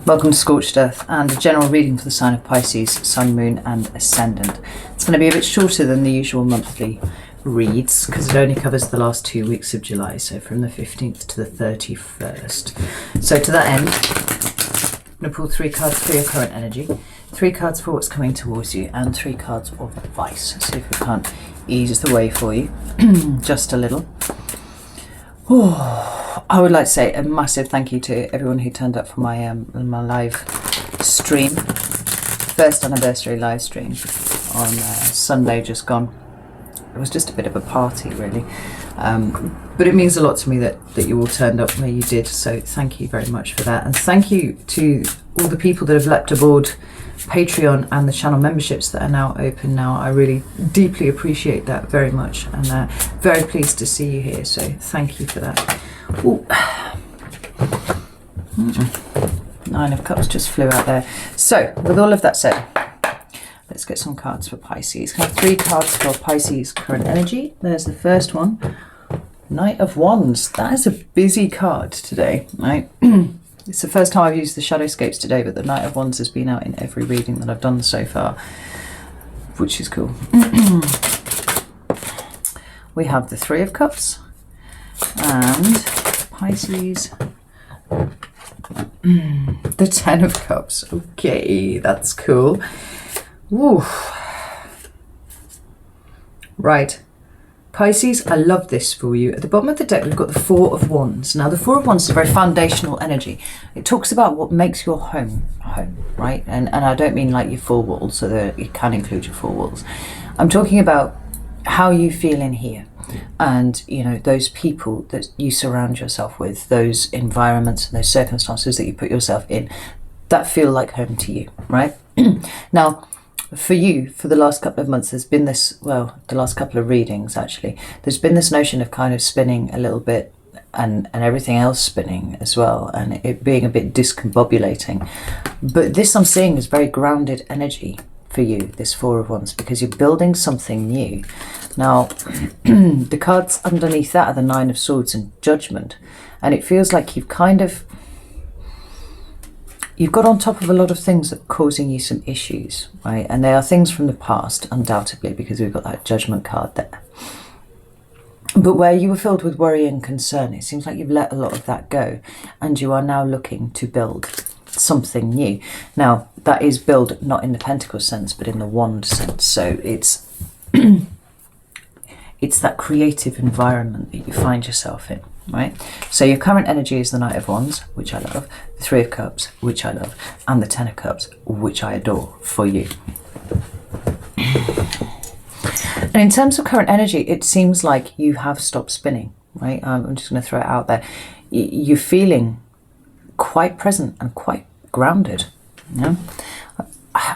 Welcome to Scorched Earth and a general reading for the sign of Pisces, Sun, Moon and Ascendant. It's going to be a bit shorter than the usual monthly reads because it only covers the last 2 weeks of July, so from the 15th to the 31st. So to that end, I'm going to pull 3 cards for your current energy, 3 cards for what's coming towards you, and 3 cards of advice. See if we can't ease the way for you just a little. Oh, I would like to say a massive thank you to everyone who turned up for my my live stream, first anniversary live stream on Sunday just gone. It was just a bit of a party really, but it means a lot to me that you all turned up where you did, so thank you very much for that, and thank you to all the people that have leapt aboard Patreon and the channel memberships that are now open now. I really deeply appreciate that very much, and very pleased to see you here, so thank you for that. Ooh. 9 of Cups just flew out there. So with all of that said, let's get some cards for Pisces. I have 3 cards for Pisces current energy. There's the first one, Knight of Wands. That is a busy card today, right? It's the first time I've used the Shadowscapes today, but the Knight of Wands has been out in every reading that I've done so far, which is cool. We have the 3 of Cups and Pisces, the 10 of Cups. Okay, that's cool. Ooh. Right. Pisces, I love this for you. At the bottom of the deck, we've got the 4 of Wands. Now, the 4 of Wands is a very foundational energy. It talks about what makes your home, right? And I don't mean like your 4 walls, so that it can include your 4 walls. I'm talking about how you feel in here. And, you know, those people that you surround yourself with, those environments and those circumstances that you put yourself in, that feel like home to you, right? Now, for you, for the last couple of months, there's been this, well, the last couple of readings actually, there's been this notion of kind of spinning a little bit and everything else spinning as well, and it being a bit discombobulating. But this I'm seeing is very grounded energy for you, this 4 of Wands, because you're building something new. Now, the cards underneath that are the 9 of Swords and Judgment, and it feels like you've got on top of a lot of things that are causing you some issues, right? And they are things from the past, undoubtedly, because we've got that Judgment card there. But where you were filled with worry and concern, it seems like you've let a lot of that go, and you are now looking to build something new. Now, that is build not in the Pentacle sense, but in the Wand sense. So it's it's that creative environment that you find yourself in. Right, so your current energy is the Knight of Wands, which I love, the 3 of Cups, which I love, and the 10 of Cups, which I adore for you. And in terms of current energy, it seems like you have stopped spinning, right? I'm just going to throw it out there. You're feeling quite present and quite grounded. You know?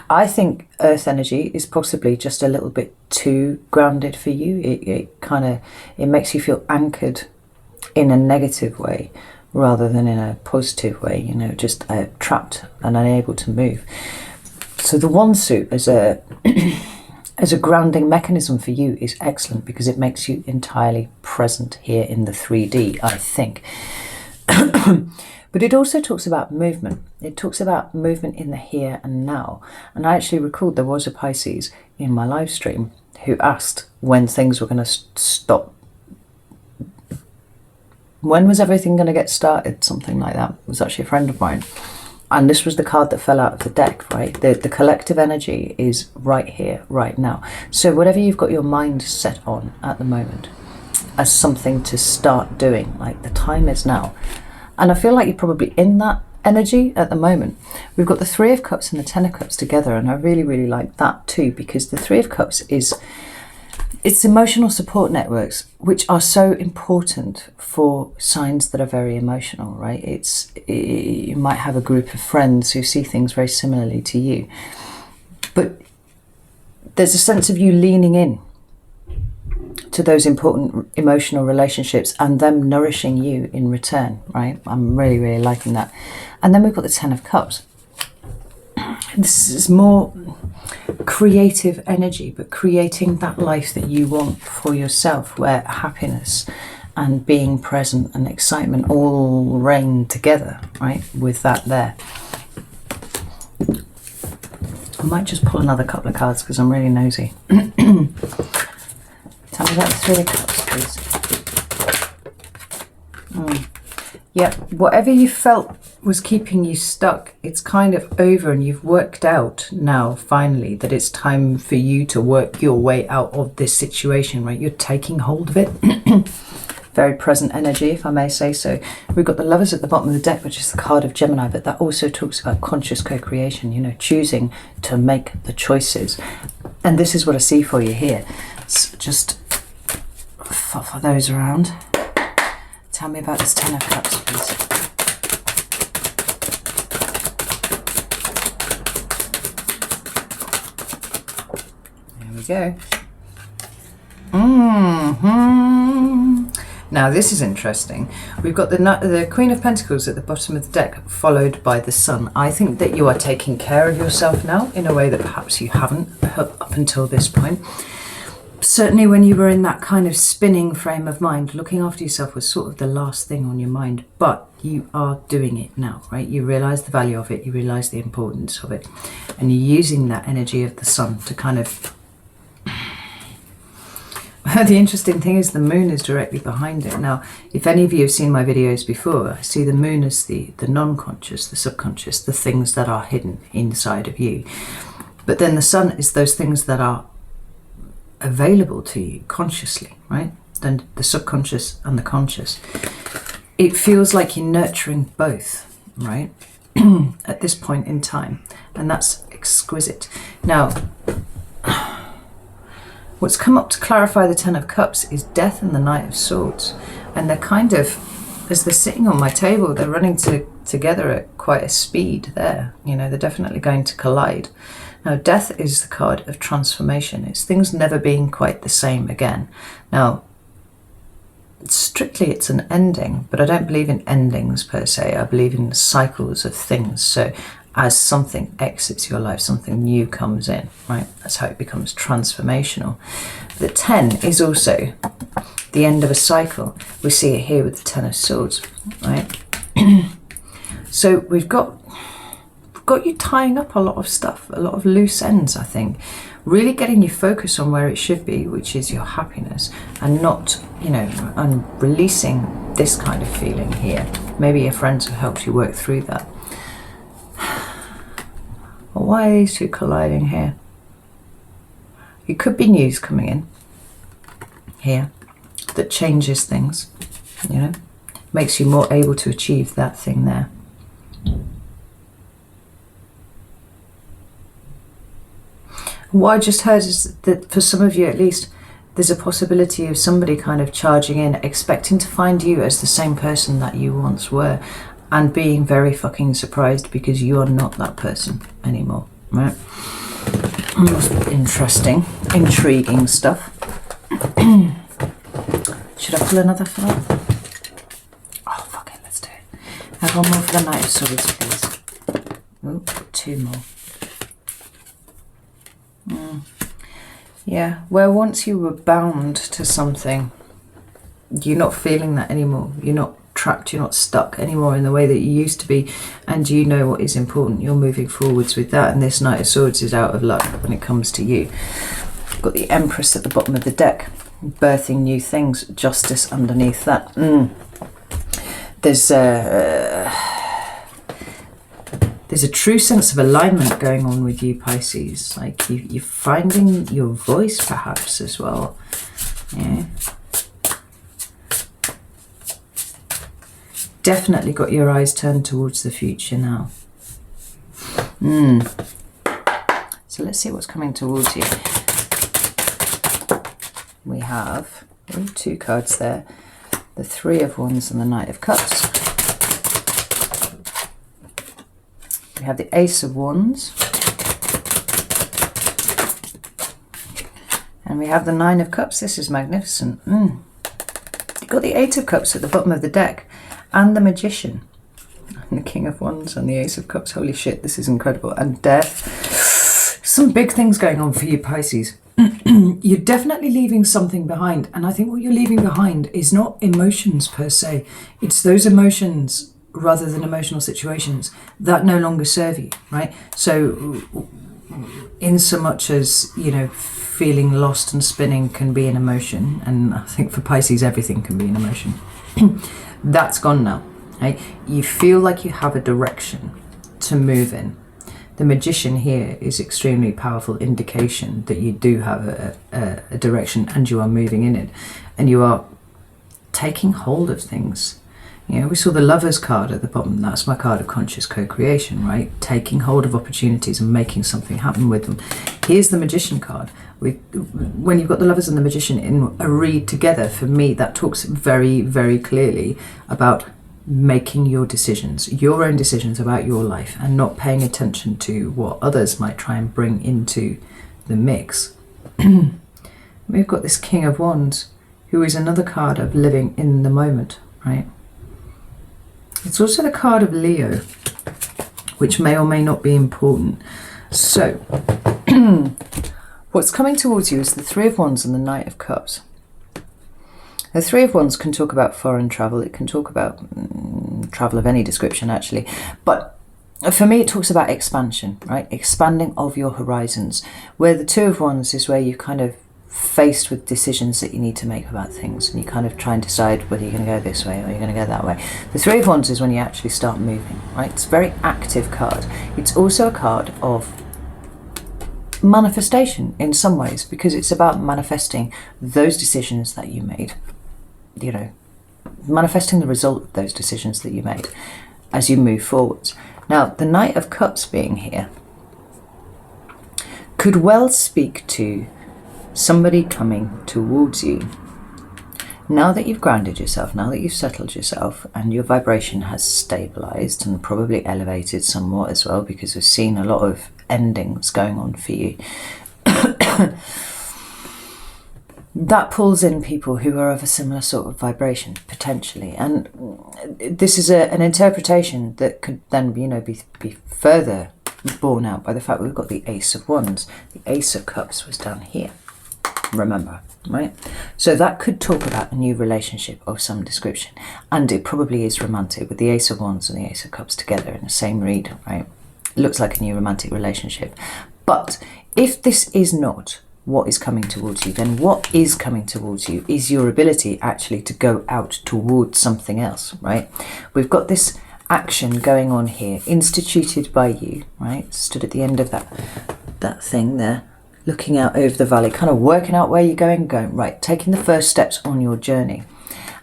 I think Earth energy is possibly just a little bit too grounded for you. It makes you feel anchored in a negative way rather than in a positive way, you know, just trapped and unable to move. So the Wand suit as a as a grounding mechanism for you is excellent because it makes you entirely present here in the 3D, I think. But it also talks about movement. It talks about movement in the here and now. And I actually recalled there was a Pisces in my live stream who asked when things were going to stop. When was everything going to get started? Something like that. It was actually a friend of mine. And this was the card that fell out of the deck, right? The collective energy is right here, right now. So whatever you've got your mind set on at the moment as something to start doing, like the time is now. And I feel like you're probably in that energy at the moment. We've got the 3 of Cups and the 10 of Cups together, and I really, really like that too, because the 3 of Cups it's emotional support networks, which are so important for signs that are very emotional, right? You might have a group of friends who see things very similarly to you, but there's a sense of you leaning in to those important emotional relationships and them nourishing you in return, right? I'm really, really liking that. And then we've got the 10 of Cups. This is more creative energy, but creating that life that you want for yourself, where happiness and being present and excitement all reign together, right? With that there. might just pull another couple of cards because I'm really nosy. Tell me about the Three of Cups, please. Yeah, whatever you felt was keeping you stuck, it's kind of over, and you've worked out now, finally, that it's time for you to work your way out of this situation, right? You're taking hold of it. Very present energy, if I may say so. We've got the Lovers at the bottom of the deck, which is the card of Gemini, but that also talks about conscious co-creation, you know, choosing to make the choices. And this is what I see for you here. So just for those around. Tell me about this Ten of Cups, please. There we go. Now this is interesting. We've got the Queen of Pentacles at the bottom of the deck, followed by the Sun. I think that you are taking care of yourself now in a way that perhaps you haven't up until this point. Certainly when you were in that kind of spinning frame of mind, looking after yourself was sort of the last thing on your mind, but you are doing it now, right? You realize the value of it, you realize the importance of it, and you're using that energy of the Sun to kind of... The interesting thing is the moon is directly behind it. Now, if any of you have seen my videos before, I see the moon as the non-conscious, the subconscious, the things that are hidden inside of you. But then the Sun is those things that are available to you consciously, right? Then the subconscious and the conscious. It feels like you're nurturing both, right? At this point in time, and that's exquisite. Now, what's come up to clarify the Ten of Cups is Death and the Knight of Swords, and they're kind of, as they're sitting on my table, they're running together at quite a speed there. You know, they're definitely going to collide. Now, Death is the card of transformation. It's things never being quite the same again. Now, strictly it's an ending, but I don't believe in endings per se. I believe in cycles of things. So as something exits your life, something new comes in, right? That's how it becomes transformational. The 10 is also the end of a cycle. We see it here with the Ten of Swords, right? So we've got you tying up a lot of stuff, a lot of loose ends, I think. Really getting your focus on where it should be, which is your happiness, and not, you know, and releasing this kind of feeling here. Maybe your friends have helped you work through that. Well, why are these two colliding here? It could be news coming in here that changes things, you know, makes you more able to achieve that thing there. What I just heard is that for some of you at least, there's a possibility of somebody kind of charging in, expecting to find you as the same person that you once were, and being very fucking surprised because you are not that person anymore, right? Interesting, intriguing stuff. Should I pull another file? Oh, fuck it, let's do it. Have one more for the Knight of Swords, please. Oh, two more. Yeah, where once you were bound to something, you're not feeling that anymore. You're not trapped, you're not stuck anymore in the way that you used to be, and you know what is important. You're moving forwards with that, and this Knight of Swords is out of luck when it comes to you. Got the Empress at the bottom of the deck, birthing new things, Justice underneath that. There's a true sense of alignment going on with you, Pisces. Like you're finding your voice perhaps as well. Yeah. Definitely got your eyes turned towards the future now. So let's see what's coming towards you. We have two cards there. The Three of Wands and the Knight of Cups. We have the Ace of Wands. And we have the Nine of Cups. This is magnificent. You've got the Eight of Cups at the bottom of the deck. And the Magician. And the King of Wands and the Ace of Cups. Holy shit, this is incredible. And Death. Some big things going on for you, Pisces. You're definitely leaving something behind. And I think what you're leaving behind is not emotions per se. It's those emotions rather than emotional situations that no longer serve you, right? So in so much as, you know, feeling lost and spinning can be an emotion, and I think for Pisces everything can be an emotion. That's gone now. Right? You feel like you have a direction to move in. The Magician here is extremely powerful indication that you do have a direction and you are moving in it, and you are taking hold of things. You know, we saw the Lovers card at the bottom. That's my card of conscious co-creation, right? Taking hold of opportunities and making something happen with them. Here's the Magician card. When you've got the Lovers and the Magician in a read together, for me, that talks very, very clearly about making your decisions, your own decisions about your life, and not paying attention to what others might try and bring into the mix. We've got this King of Wands, who is another card of living in the moment, right? It's also the card of Leo, which may or may not be important. So, what's coming towards you is the Three of Wands and the Knight of Cups. The Three of Wands can talk about foreign travel. It can talk about travel of any description, actually. But for me, it talks about expansion, right? Expanding of your horizons. Where the Two of Wands is where you kind of faced with decisions that you need to make about things, and you kind of try and decide whether you're going to go this way or you're going to go that way. The Three of Wands is when you actually start moving, right? It's a very active card. It's also a card of manifestation in some ways, because it's about manifesting those decisions that you made, you know, manifesting the result of those decisions that you made as you move forwards. Now, the Knight of Cups being here could well speak to somebody coming towards you. Now that you've grounded yourself, now that you've settled yourself, and your vibration has stabilized and probably elevated somewhat as well, because we've seen a lot of endings going on for you, that pulls in people who are of a similar sort of vibration, potentially. And this is an interpretation that could then, you know, be further borne out by the fact that we've got the Ace of Wands. The Ace of Cups was down here, remember, right? So that could talk about a new relationship of some description, and it probably is romantic, with the Ace of Wands and the Ace of Cups together in the same read, right? It looks like a new romantic relationship. But if this is not what is coming towards you, then what is coming towards you is your ability actually to go out towards something else, right? We've got this action going on here, instituted by you, right? Stood at the end of that thing there, looking out over the valley, kind of working out where you're going, right, taking the first steps on your journey.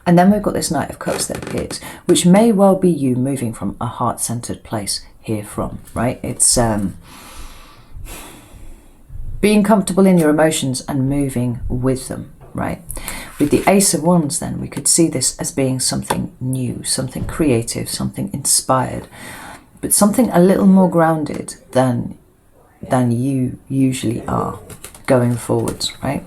And then we've got this Knight of Cups that appears, which may well be you moving from a heart-centered place here from, right? It's being comfortable in your emotions and moving with them, right? With the Ace of Wands, then, we could see this as being something new, something creative, something inspired, but something a little more grounded than you usually are going forwards, right?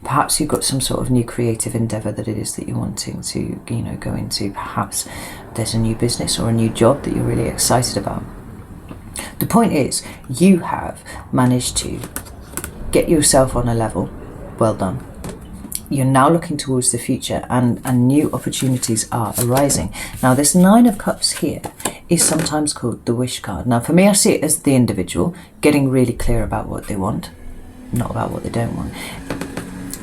Perhaps you've got some sort of new creative endeavor that it is that you're wanting to, you know, go into. Perhaps there's a new business or a new job that you're really excited about. The point is, you have managed to get yourself on a level. Well done. You're now looking towards the future, and new opportunities are arising. Now, this Nine of Cups here is sometimes called the wish card. Now, for me, I see it as the individual getting really clear about what they want, not about what they don't want.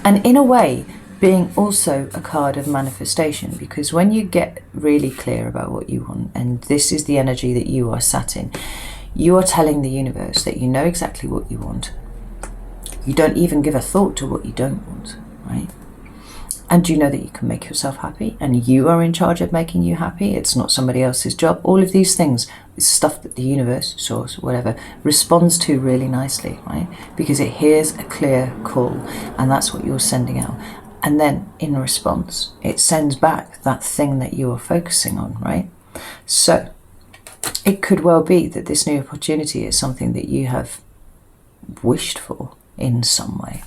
And in a way, being also a card of manifestation, because when you get really clear about what you want, and this is the energy that you are sat in, you are telling the universe that you know exactly what you want. You don't even give a thought to what you don't want, right? And you know that you can make yourself happy, and you are in charge of making you happy. It's not somebody else's job. All of these things is stuff that the universe, source, whatever, responds to really nicely, right? Because it hears a clear call, and that's what you're sending out. And then in response, it sends back that thing that you are focusing on, right? So it could well be that this new opportunity is something that you have wished for in some way.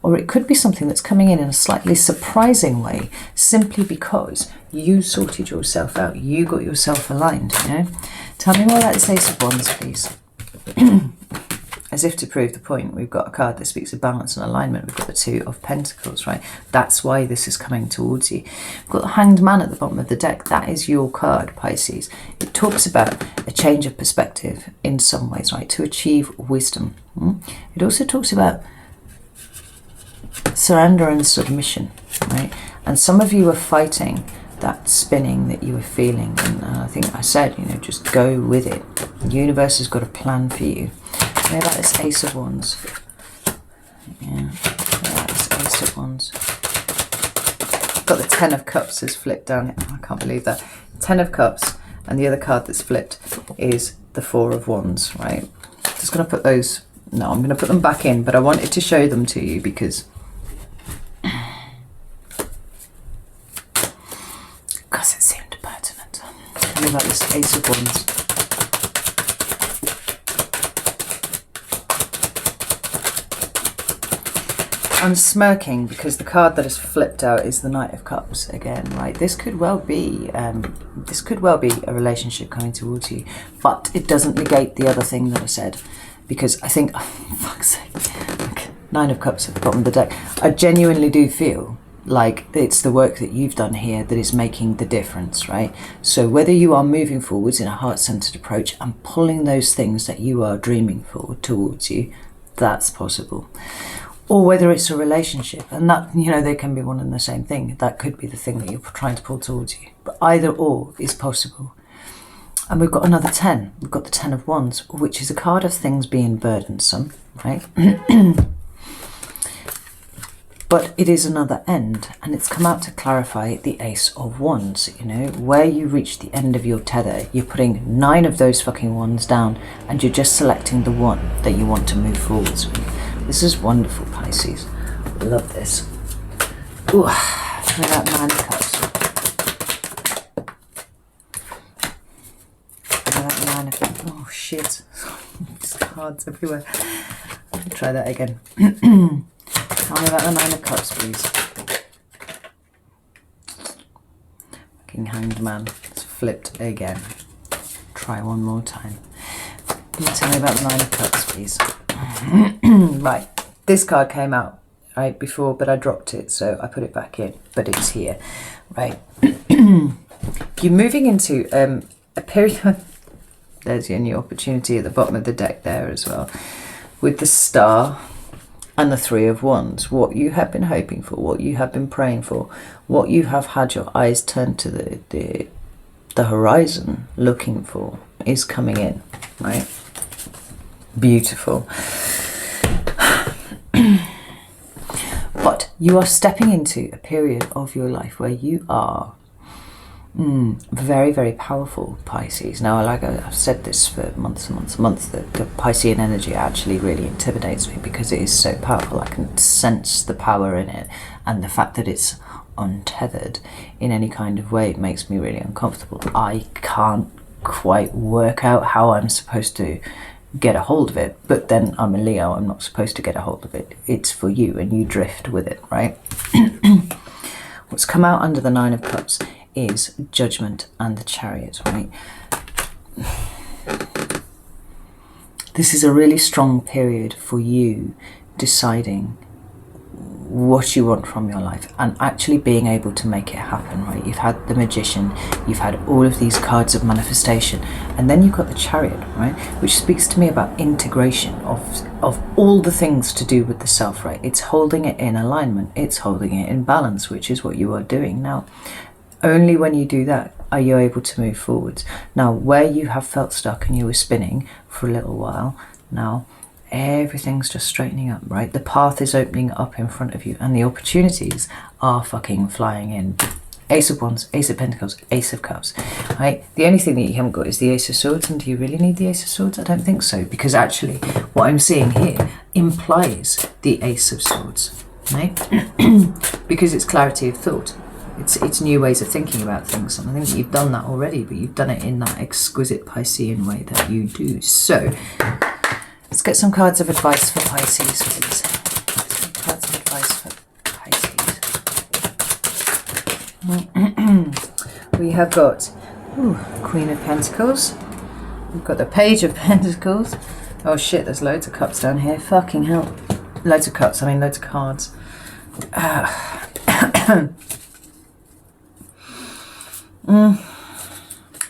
Or it could be something that's coming in a slightly surprising way, simply because you sorted yourself out, you got yourself aligned, you know? Tell me more about this Ace of Wands, please. as if to prove the point, we've got a card that speaks of balance and alignment. We've got the Two of Pentacles, right? That's why this is coming towards you. We've got the Hanged Man at the bottom of the deck. That is your card, Pisces. It talks about a change of perspective in some ways, right? To achieve wisdom. It also talks about surrender and submission, right? And some of you are fighting that spinning that you were feeling, and I think I said, you know, just go with it. The universe has got a plan for you. What about this Ace of Wands? Yeah, what about this Ace of Wands? Got the Ten of Cups has flipped down. I can't believe that. Ten of Cups, and the other card that's flipped is the Four of Wands, right? Just going to put those, no, I'm going to put them back in, but I wanted to show them to you because it seemed pertinent. Tell me about this Ace of Wands. I'm smirking because the card that is flipped out is the Knight of Cups again, right? This could well be a relationship coming towards you, but it doesn't negate the other thing that I said, because I think, oh, fuck's sake, okay. Nine of Cups at the bottom of the deck. I genuinely do feel like it's the work that you've done here that is making the difference, right? So whether you are moving forwards in a heart-centered approach and pulling those things that you are dreaming for towards you, that's possible. Or whether it's a relationship, and that, you know, they can be one and the same thing. That could be the thing that you're trying to pull towards you. But either or is possible. And we've got another 10. We've got the 10 of Wands, which is a card of things being burdensome, right? But it is another end, and it's come out to clarify the Ace of Wands, you know, where you reach the end of your tether, you're putting 9 of those fucking wands down, and you're just selecting the one that you want to move forwards with. This is wonderful, Pisces. Love this. Ooh, look at that Nine of Cups. Look at that Nine of Cups. Oh, shit. There's cards everywhere. Let me try that again. Tell me about the Nine of Cups, please. Fucking Hanged Man. It's flipped again. Try one more time. Tell me about the Nine of Cups, please. Right, this card came out right before, but I dropped it, so I put it back in, but it's here, right? You're moving into a period. There's your new opportunity at the bottom of the deck there as well, with the Star and the Three of Wands. What you have been hoping for, what you have been praying for, what you have had your eyes turned to the horizon looking for is coming in, right? Beautiful. But you are stepping into a period of your life where you are very, very powerful, Pisces. Now, like I've said this for months and months and months, that the Piscean energy actually really intimidates me because it is so powerful. I can sense the power in it, and the fact that it's untethered in any kind of way makes me really uncomfortable. I can't quite work out how I'm supposed to get a hold of it, but then I'm a Leo, I'm not supposed to get a hold of it. It's for you, and you drift with it, right? What's come out under the Nine of Cups is Judgment and the Chariot, right? This is a really strong period for you deciding what you want from your life and actually being able to make it happen, right? You've had the Magician, you've had all of these cards of manifestation, and then you've got the Chariot, right? Which speaks to me about integration of all the things to do with the self, right? It's holding it in alignment, it's holding it in balance, which is what you are doing now. Only when you do that are you able to move forwards. Now, where you have felt stuck and you were spinning for a little while, now everything's just straightening up, right? The path is opening up in front of you, and the opportunities are fucking flying in. Ace of Wands, Ace of Pentacles, Ace of Cups, right? The only thing that you haven't got is the Ace of Swords, and do you really need the Ace of Swords? I don't think so, because actually what I'm seeing here implies the Ace of Swords, right? Because it's clarity of thought. It's new ways of thinking about things, and I think you've done that already, but you've done it in that exquisite Piscean way that you do. So let's get some cards of advice for Pisces, please. Some cards of advice for Pisces. We have got Queen of Pentacles. We've got the Page of Pentacles. Oh shit, there's loads of cups down here. Fucking hell. Loads of cups, I mean loads of cards.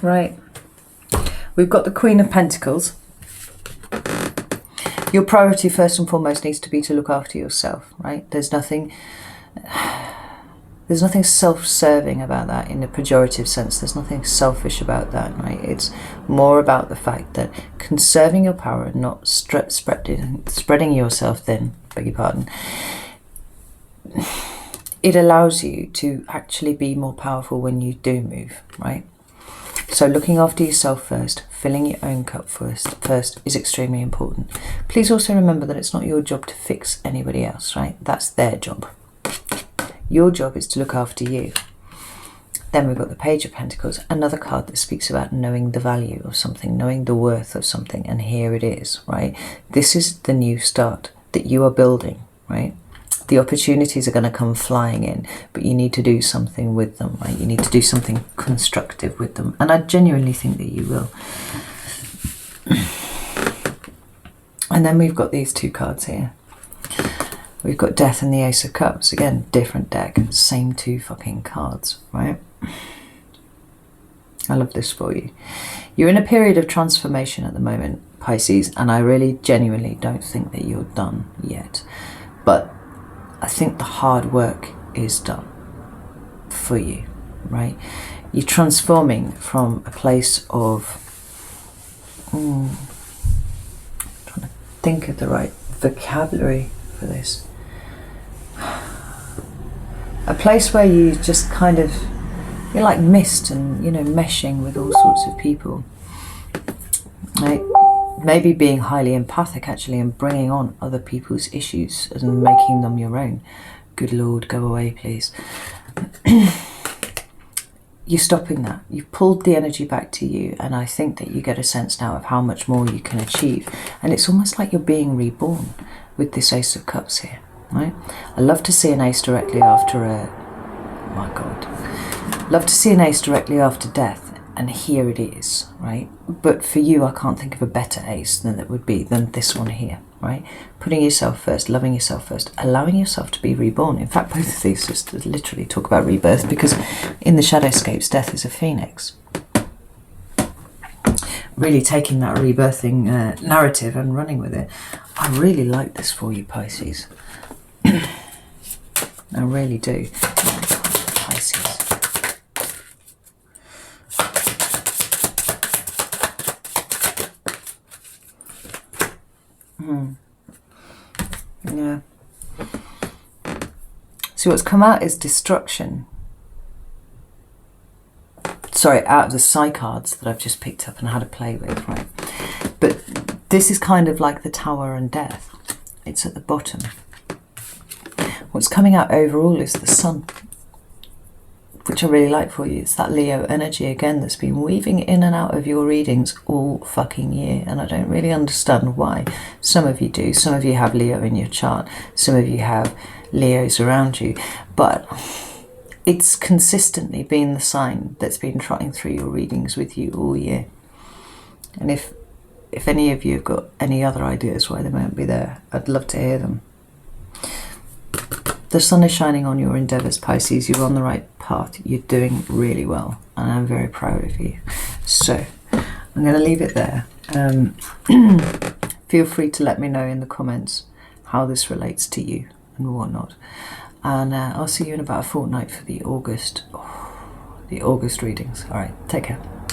Right. We've got the Queen of Pentacles. Your priority first and foremost needs to be to look after yourself, right? There's nothing self-serving about that in a pejorative sense. There's nothing selfish about that, right? It's more about the fact that conserving your power and not spreading yourself thin, beg your pardon, it allows you to actually be more powerful when you do move, right? So looking after yourself first, filling your own cup first is extremely important. Please also remember that it's not your job to fix anybody else, right? That's their job. Your job is to look after you. Then we've got the Page of Pentacles, another card that speaks about knowing the value of something, knowing the worth of something, and here it is, right? This is the new start that you are building, right? The opportunities are going to come flying in, but you need to do something with them, right? You need to do something constructive with them, and I genuinely think that you will. And then we've got these two cards here. We've got Death and the Ace of Cups. Again, different deck, same two fucking cards, right? I love this for you. You're in a period of transformation at the moment, Pisces, and I really genuinely don't think that you're done yet. But I think the hard work is done for you, right? You're transforming from a place of trying to think of the right vocabulary for this. A place where you just kind of, you're like mist and, you know, meshing with all sorts of people, right? Maybe being highly empathic actually and bringing on other people's issues and making them your own. Good Lord, go away please. You're stopping that. You've pulled the energy back to you, and I think that you get a sense now of how much more you can achieve. And it's almost like you're being reborn with this Ace of Cups here, right? I love to see an ace directly after a... Oh my God. Love to see an ace directly after death. And here it is, right? But for you, I can't think of a better ace than this one here, right? Putting yourself first, loving yourself first, allowing yourself to be reborn. In fact, both of these just literally talk about rebirth, because in the Shadowscapes, death is a phoenix. Really taking that rebirthing narrative and running with it. I really like this for you, Pisces. I really do. Pisces. Yeah. So what's come out is destruction. Sorry, out of the side cards that I've just picked up and had to play with, right? But this is kind of like the Tower and Death. It's at the bottom. What's coming out overall is the Sun, which I really like for you. It's that Leo energy again that's been weaving in and out of your readings all fucking year, and I don't really understand why. Some of you do. Some of you have Leo in your chart. Some of you have Leos around you, but it's consistently been the sign that's been trotting through your readings with you all year. And if any of you have got any other ideas why they might be there, I'd love to hear them. The sun is shining on your endeavours, Pisces. You're on the right path. You're doing really well, and I'm very proud of you. So I'm going to leave it there. Feel free to let me know in the comments how this relates to you and whatnot. And I'll see you in about a fortnight for the August readings. All right, take care.